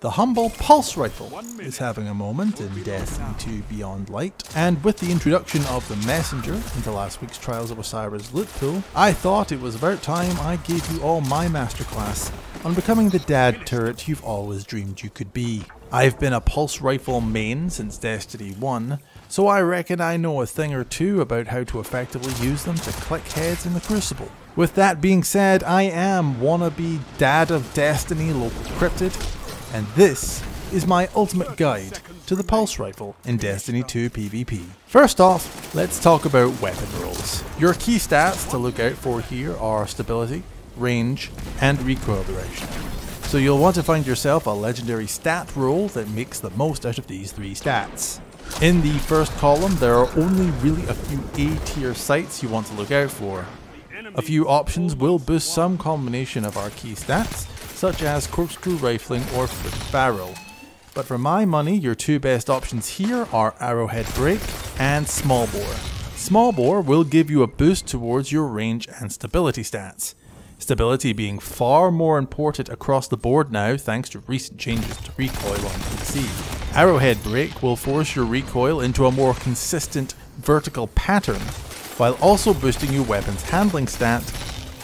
The humble Pulse Rifle is having a moment in Destiny 2 Beyond Light, and with the introduction of the Messenger into last week's Trials of Osiris loot pool, I thought it was about time I gave you all my masterclass on becoming the dad turret you've always dreamed you could be. I've been a Pulse Rifle main since Destiny 1, so I reckon I know a thing or two about how to effectively use them to click heads in the Crucible. With that being said, I am wannabe dad of Destiny local Cryptid, and this is my ultimate guide to the Pulse Rifle in Destiny 2 PvP. First off, let's talk about weapon rolls. Your key stats to look out for here are stability, range, and recoil direction. So you'll want to find yourself a legendary stat roll that makes the most out of these three stats. In the first column, there are only really a few A tier sights you want to look out for. A few options will boost some combination of our key stats, such as corkscrew rifling or flipped barrel. But for my money, your two best options here are arrowhead break and small bore. Small bore will give you a boost towards your range and stability stats. Stability being far more important across the board now thanks to recent changes to recoil on PC. Arrowhead break will force your recoil into a more consistent vertical pattern, while also boosting your weapon's handling stat,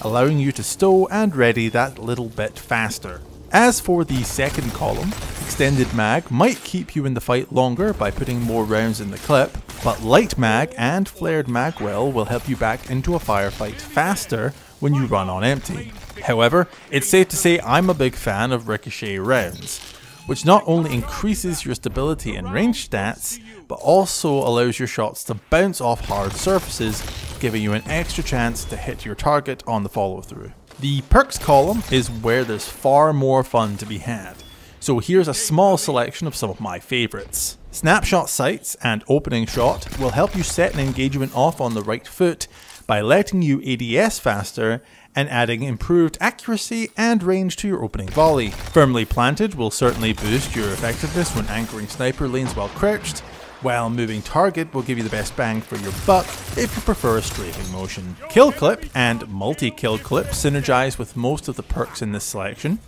allowing you to stow and ready that little bit faster. As for the second column, extended mag might keep you in the fight longer by putting more rounds in the clip, but light mag and flared magwell will help you back into a firefight faster when you run on empty. However, it's safe to say I'm a big fan of ricochet rounds, which not only increases your stability and range stats, but also allows your shots to bounce off hard surfaces, giving you an extra chance to hit your target on the follow through. The perks column is where there's far more fun to be had, so here's a small selection of some of my favourites. Snapshot sights and opening shot will help you set an engagement off on the right foot by letting you ADS faster and adding improved accuracy and range to your opening volley. Firmly planted will certainly boost your effectiveness when anchoring sniper lanes while crouched, while moving target will give you the best bang for your buck if you prefer a strafing motion. Kill clip and multi-kill clip synergize with most of the perks in this selection.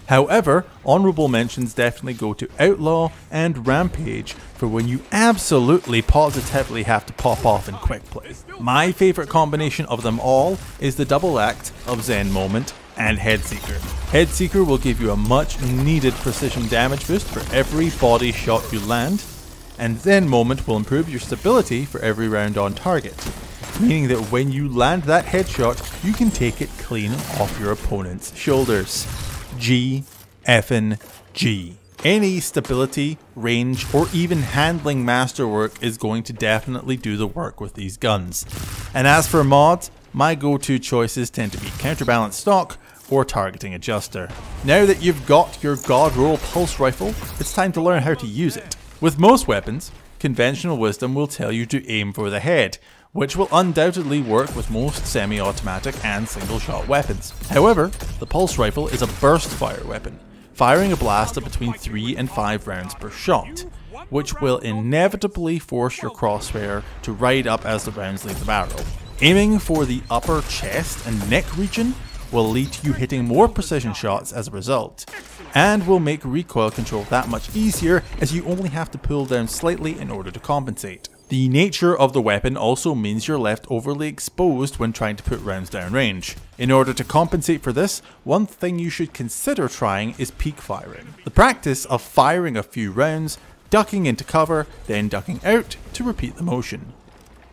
However, honourable mentions definitely go to Outlaw and Rampage for when you absolutely positively have to pop off in quick play. My favourite combination of them all is the double act of Zen Moment and Headseeker. Headseeker will give you a much needed precision damage boost for every body shot you land, and Zen Moment will improve your stability for every round on target, meaning that when you land that headshot, you can take it clean off your opponent's shoulders. G effin' G. Any stability, range, or even handling masterwork is going to definitely do the work with these guns. And as for mods, my go-to choices tend to be Counterbalance Stock or Targeting Adjuster. Now that you've got your God Roll Pulse Rifle, it's time to learn how to use it. With most weapons, conventional wisdom will tell you to aim for the head, which will undoubtedly work with most semi-automatic and single-shot weapons. However, the Pulse Rifle is a burst fire weapon, firing a blast of between 3 and 5 rounds per shot, which will inevitably force your crosshair to ride up as the rounds leave the barrel. Aiming for the upper chest and neck region will lead to you hitting more precision shots as a result, and will make recoil control that much easier as you only have to pull down slightly in order to compensate. The nature of the weapon also means you're left overly exposed when trying to put rounds down range. In order to compensate for this, one thing you should consider trying is peak firing. The practice of firing a few rounds, ducking into cover, then ducking out to repeat the motion.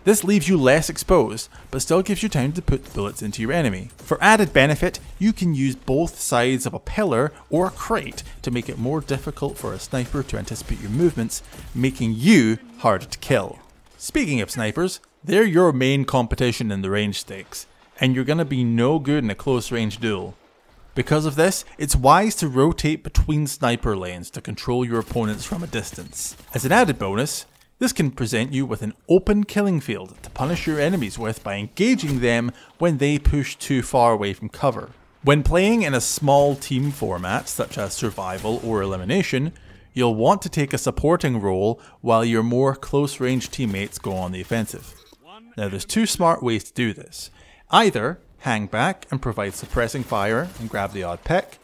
This leaves you less exposed, but still gives you time to put bullets into your enemy. For added benefit, you can use both sides of a pillar or a crate to make it more difficult for a sniper to anticipate your movements, making you harder to kill. Speaking of snipers, they're your main competition in the range stakes, and you're gonna be no good in a close range duel. Because of this, it's wise to rotate between sniper lanes to control your opponents from a distance. As an added bonus, this can present you with an open killing field to punish your enemies with by engaging them when they push too far away from cover. When playing in a small team format such as survival or elimination, you'll want to take a supporting role while your more close range teammates go on the offensive. Now there's two smart ways to do this. Either hang back and provide suppressing fire and grab the odd pick,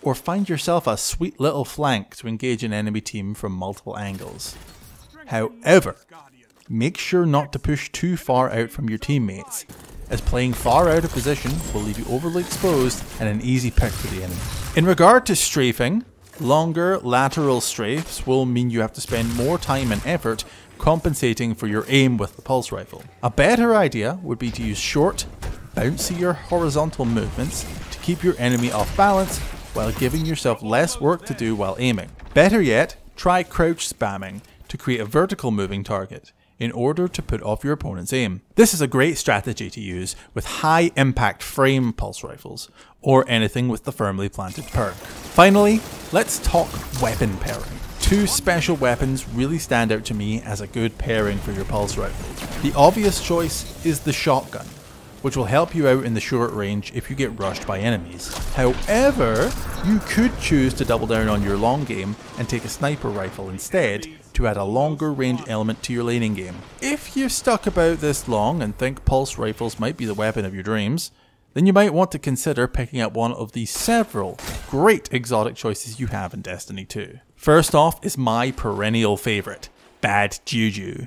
or find yourself a sweet little flank to engage an enemy team from multiple angles. However, make sure not to push too far out from your teammates, as playing far out of position will leave you overly exposed and an easy pick for the enemy. In regard to strafing, longer lateral strafes will mean you have to spend more time and effort compensating for your aim with the pulse rifle. A better idea would be to use short, bouncier horizontal movements to keep your enemy off balance while giving yourself less work to do while aiming. Better yet, try crouch spamming to create a vertical moving target in order to put off your opponent's aim. This is a great strategy to use with high impact frame pulse rifles, or anything with the firmly planted perk. Finally, let's talk weapon pairing. Two special weapons really stand out to me as a good pairing for your pulse rifle. The obvious choice is the shotgun, which will help you out in the short range if you get rushed by enemies. However, you could choose to double down on your long game and take a sniper rifle instead to add a longer range element to your laning game. If you've stuck about this long and think pulse rifles might be the weapon of your dreams, then you might want to consider picking up one of the several great exotic choices you have in Destiny 2. First off is my perennial favourite, Bad Juju.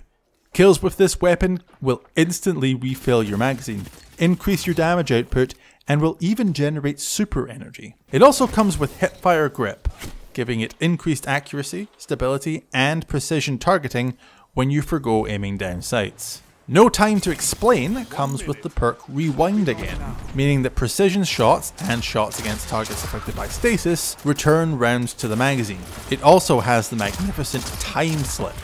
Kills with this weapon will instantly refill your magazine, increase your damage output, and will even generate super energy. It also comes with hipfire grip, giving it increased accuracy, stability, and precision targeting when you forgo aiming down sights. No Time to Explain comes with the perk Rewind Again, meaning that precision shots and shots against targets affected by stasis return rounds to the magazine. It also has the magnificent Time Slip,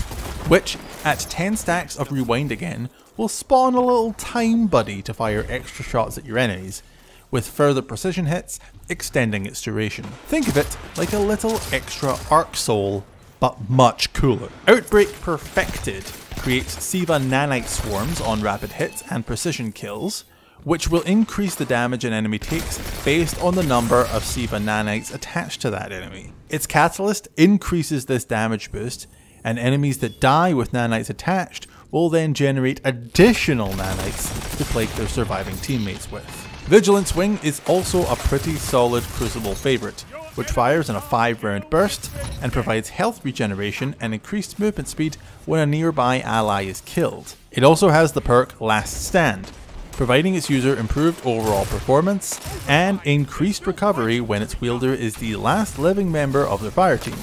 which, at 10 stacks of Rewind Again, will spawn a little time buddy to fire extra shots at your enemies, with further precision hits extending its duration. Think of it like a little extra Arc Soul, but much cooler. Outbreak Perfected creates Siva nanite swarms on rapid hits and precision kills, which will increase the damage an enemy takes based on the number of Siva nanites attached to that enemy. Its catalyst increases this damage boost, and enemies that die with nanites attached will then generate additional nanites to plague their surviving teammates with. Vigilance Wing is also a pretty solid Crucible favourite, which fires in a 5-round burst and provides health regeneration and increased movement speed when a nearby ally is killed. It also has the perk Last Stand, providing its user improved overall performance and increased recovery when its wielder is the last living member of their fire team,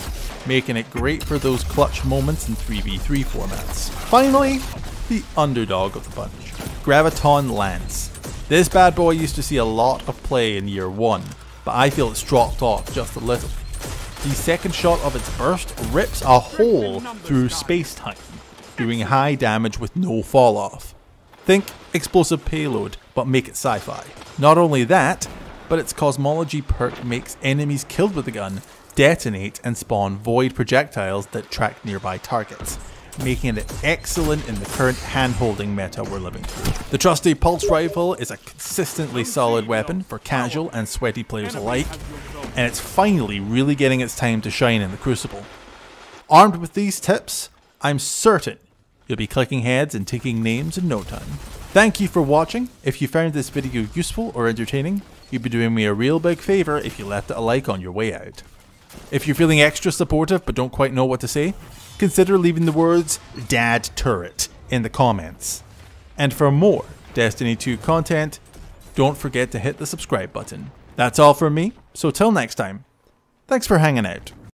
making it great for those clutch moments in 3v3 formats. Finally, the underdog of the bunch, Graviton Lance. This bad boy used to see a lot of play in year 1, but I feel it's dropped off just a little. The second shot of its burst rips a hole through space-time, doing high damage with no fall off. Think explosive payload, but make it sci-fi. Not only that, but its cosmology perk makes enemies killed with the gun detonate and spawn void projectiles that track nearby targets, making it excellent in the current hand-holding meta we're living through. The trusty pulse rifle is a consistently solid weapon for casual and sweaty players alike, and it's finally really getting its time to shine in the Crucible. Armed with these tips, I'm certain you'll be clicking heads and taking names in no time. Thank you for watching. If you found this video useful or entertaining, you'd be doing me a real big favour if you left it a like on your way out. If you're feeling extra supportive but don't quite know what to say, consider leaving the words "Dad Turret" in the comments. And for more Destiny 2 content, don't forget to hit the subscribe button. That's all from me, so till next time, thanks for hanging out.